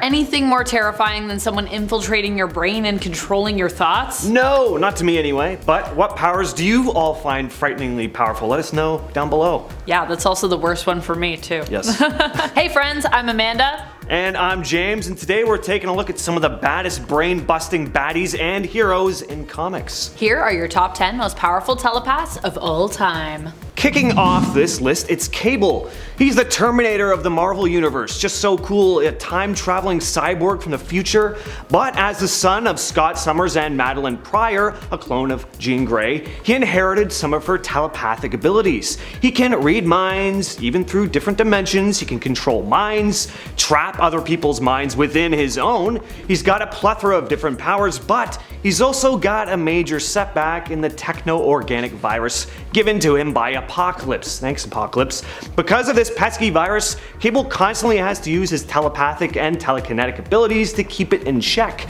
anything more terrifying than someone infiltrating your brain and controlling your thoughts? No, not to me anyway. But what powers do you all find frighteningly powerful? Let us know down below. Yeah, that's also the worst one for me too. Yes. Hey friends, I'm Amanda. And I'm James, and today we're taking a look at some of the baddest brain-busting baddies and heroes in comics. Here are your top 10 most powerful telepaths of all time. Kicking off this list, it's Cable. He's the Terminator of the Marvel Universe, just so cool, a time-traveling cyborg from the future. But as the son of Scott Summers and Madeline Pryor, a clone of Jean Grey, he inherited some of her telepathic abilities. He can read minds, even through different dimensions. He can control minds, trap other people's minds within his own. He's got a plethora of different powers, but he's also got a major setback in the techno-organic virus given to him by Apocalypse. Thanks, Apocalypse. Because of this pesky virus, Cable constantly has to use his telepathic and telekinetic abilities to keep it in check,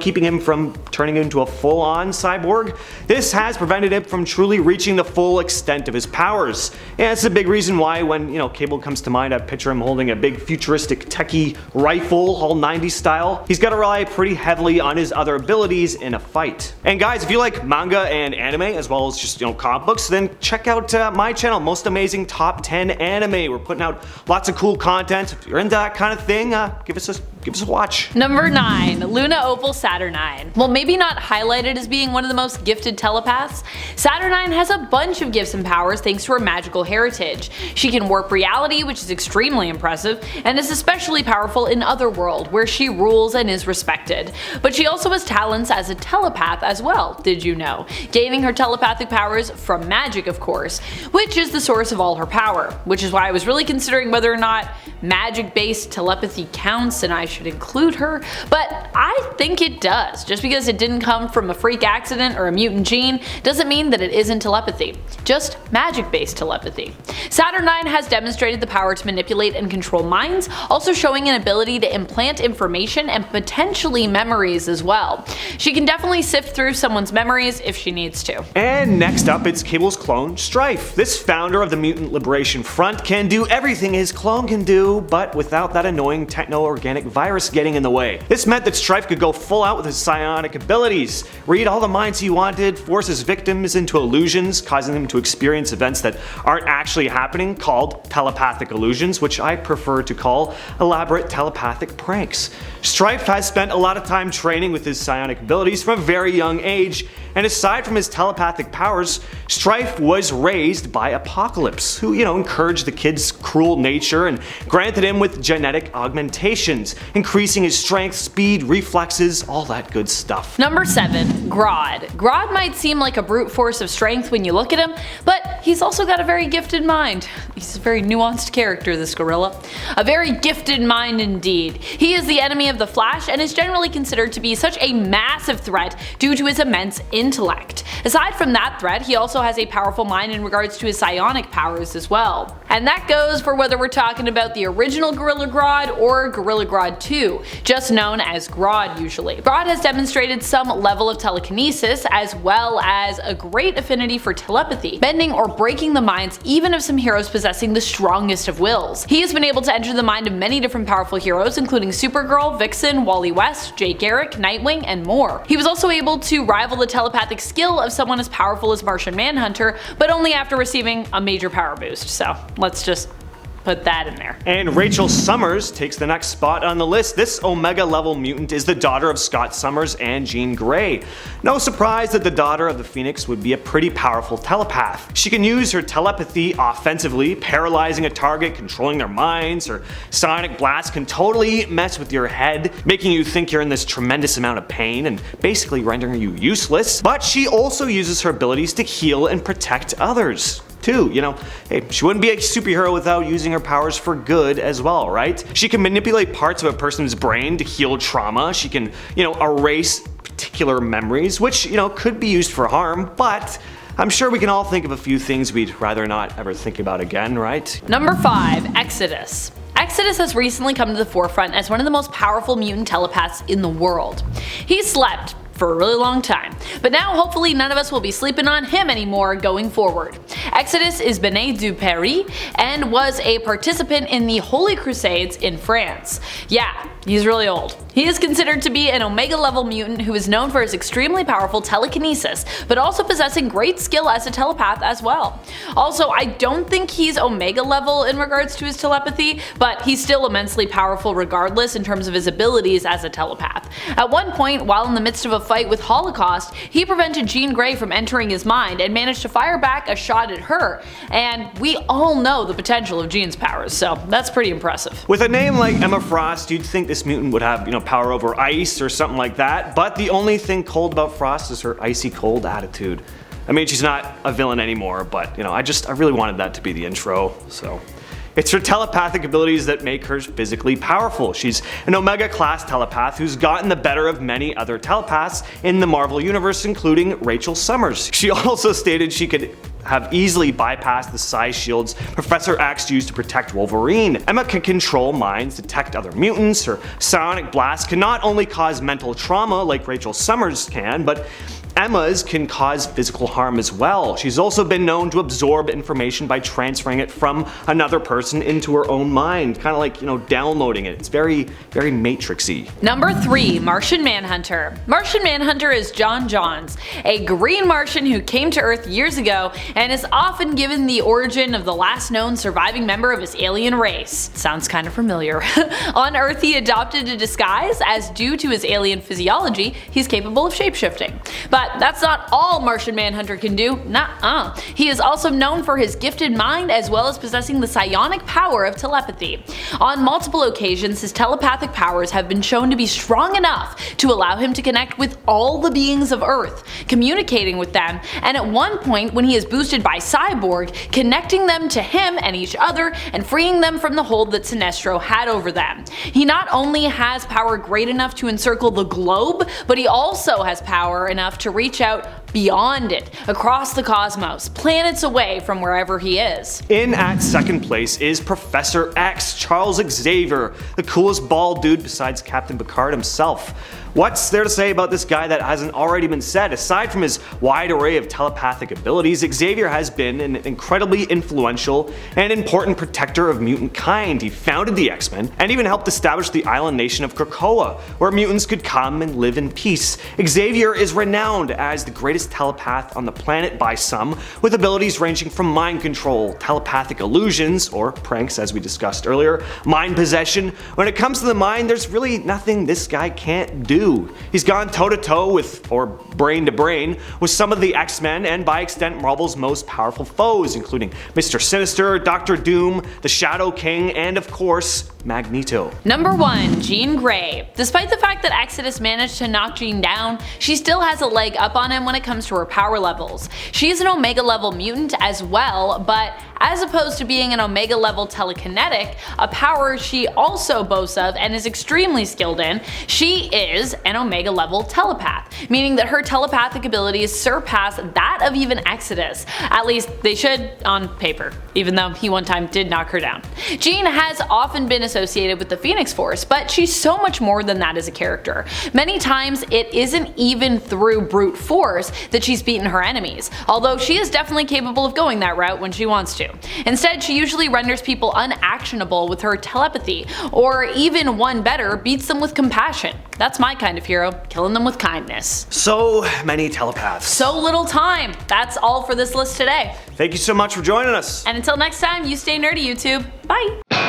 keeping him from turning into a full-on cyborg. This has prevented him from truly reaching the full extent of his powers. And it's a big reason why when, Cable comes to mind, I picture him holding a big futuristic techie rifle, all 90s style. He's got to rely pretty heavily on his other abilities in a fight. And guys, if you like manga and anime, as well as just, comic books, then check out my channel, Most Amazing Top 10 Anime. We're putting out lots of cool content. If you're into that kind of thing, give us a watch. Number 9. Luna Opal Saturnyne. Well, maybe not highlighted as being one of the most gifted telepaths, Saturnyne has a bunch of gifts and powers thanks to her magical heritage. She can warp reality, which is extremely impressive, and is especially powerful in Otherworld, where she rules and is respected. But she also has talents as a telepath as well, did you know? Gaining her telepathic powers from magic, of course, which is the source of all her power, which is why I was really considering whether or not magic-based telepathy counts and I should include her, but I think it does. Just because it didn't come from a freak accident or a mutant gene doesn't mean that it isn't telepathy, just magic-based telepathy. Saturnyne has demonstrated the power to manipulate and control minds, also showing an ability to implant information and potentially memories as well. She can definitely sift through someone's memories if she needs to. And next up, it's Cable's clone, Stryfe. This founder of the Mutant Liberation Front can do everything his clone can do, but without that annoying techno-organic virus getting in the way. This meant that Stryfe could go full out with his psionic abilities, read all the minds he wanted, force his victims into illusions, causing them to experience events that aren't actually happening, called telepathic illusions, which I prefer to call elaborate telepathic pranks. Stryfe has spent a lot of time training with his psionic abilities from a very young age, and aside from his telepathic powers, Stryfe was raised by Apocalypse, who, encouraged the kid's cruel nature and granted him with genetic augmentations, increasing his strength, speed, reflexes, all that good stuff. Number 7. Grodd. Grodd might seem like a brute force of strength when you look at him, but he's also got a very gifted mind. He's a very nuanced character, this gorilla. A very gifted mind indeed. He is the enemy of the Flash and is generally considered to be such a massive threat due to his immense intellect. Aside from that threat, he also has a powerful mind in regards to his psionic powers as well. And that goes for whether we're talking about the original Gorilla Grodd or Gorilla Grodd 2, just known as Grodd usually. Grodd has demonstrated some level of telekinesis as well as a great affinity for telepathy, bending or breaking the minds even of some heroes possessing the strongest of wills. He has been able to enter the mind of many different powerful heroes, including Supergirl, Vixen, Wally West, Jay Garrick, Nightwing, and more. He was also able to rival the telepathic skill of someone as powerful as Martian Manhunter, but only after receiving a major power boost, so let's just put that in there. And Rachel Summers takes the next spot on the list. This Omega level mutant is the daughter of Scott Summers and Jean Grey. No surprise that the daughter of the Phoenix would be a pretty powerful telepath. She can use her telepathy offensively, paralyzing a target, controlling their minds. Her sonic blast can totally mess with your head, making you think you're in this tremendous amount of pain and basically rendering you useless. But she also uses her abilities to heal and protect others too. Hey, she wouldn't be a superhero without using her powers for good as well, right? She can manipulate parts of a person's brain to heal trauma. She can, erase particular memories, which, could be used for harm, but I'm sure we can all think of a few things we'd rather not ever think about again, right? Number 5. Exodus. Exodus has recently come to the forefront as one of the most powerful mutant telepaths in the world. He slept for a really long time, but now hopefully none of us will be sleeping on him anymore going forward. Exodus is Benet du Paris and was a participant in the Holy Crusades in France. Yeah, he's really old. He is considered to be an Omega level mutant who is known for his extremely powerful telekinesis, but also possessing great skill as a telepath as well. Also, I don't think he's Omega level in regards to his telepathy, but he's still immensely powerful regardless in terms of his abilities as a telepath. At one point, while in the midst of a fight with Holocaust, he prevented Jean Grey from entering his mind and managed to fire back a shot at her, and we all know the potential of Jean's powers, so that's pretty impressive. With a name like Emma Frost, you'd think this mutant would have, power over ice or something like that, but the only thing cold about Frost is her icy cold attitude. I mean, she's not a villain anymore, but I really wanted that to be the intro, so. It's her telepathic abilities that make her physically powerful. She's an Omega class telepath who's gotten the better of many other telepaths in the Marvel Universe, including Rachel Summers. She also stated she could have easily bypassed the psi shields Professor X used to protect Wolverine. Emma can control minds, detect other mutants. Her psionic blast can not only cause mental trauma like Rachel Summers can, but Emma's can cause physical harm as well. She's also been known to absorb information by transferring it from another person into her own mind, kind of like, downloading it. It's very, very Matrixy. Number 3. Martian Manhunter. Martian Manhunter is John Johns, a green Martian who came to Earth years ago and is often given the origin of the last known surviving member of his alien race. Sounds kind of familiar. On Earth he adopted a disguise, as due to his alien physiology, he's capable of shapeshifting. But that's not all Martian Manhunter can do, nuh-uh. He is also known for his gifted mind as well as possessing the psionic power of telepathy. On multiple occasions, his telepathic powers have been shown to be strong enough to allow him to connect with all the beings of Earth, communicating with them, and at one point when he is boosted by Cyborg, connecting them to him and each other and freeing them from the hold that Sinestro had over them. He not only has power great enough to encircle the globe, but he also has power enough to reach out beyond it, across the cosmos, planets away from wherever he is. In at second place is Professor X, Charles Xavier, the coolest bald dude besides Captain Picard himself. What's there to say about this guy that hasn't already been said? Aside from his wide array of telepathic abilities, Xavier has been an incredibly influential and important protector of mutant kind. He founded the X-Men and even helped establish the island nation of Krakoa, where mutants could come and live in peace. Xavier is renowned as the greatest telepath on the planet by some, with abilities ranging from mind control, telepathic illusions, or pranks as we discussed earlier, mind possession. When it comes to the mind, there's really nothing this guy can't do. He's gone toe-to-toe with, or brain-to-brain, with some of the X-Men and by extent Marvel's most powerful foes, including Mr. Sinister, Dr. Doom, the Shadow King, and of course, Magneto. Number 1. Jean Grey. Despite the fact that Exodus managed to knock Jean down, she still has a leg up on him when it comes to her power levels. She is an Omega level mutant as well, but as opposed to being an Omega level telekinetic, a power she also boasts of and is extremely skilled in, she is an Omega level telepath, meaning that her telepathic abilities surpass that of even Exodus. At least they should on paper, even though he one time did knock her down. Jean has often been associated with the Phoenix Force, but she's so much more than that as a character. Many times it isn't even through brute force that she's beaten her enemies, although she is definitely capable of going that route when she wants to. Instead, she usually renders people unactionable with her telepathy, or even one better, beats them with compassion. That's my kind of hero, killing them with kindness. So many telepaths. So little time. That's all for this list today. Thank you so much for joining us. And until next time, you stay nerdy, YouTube. Bye!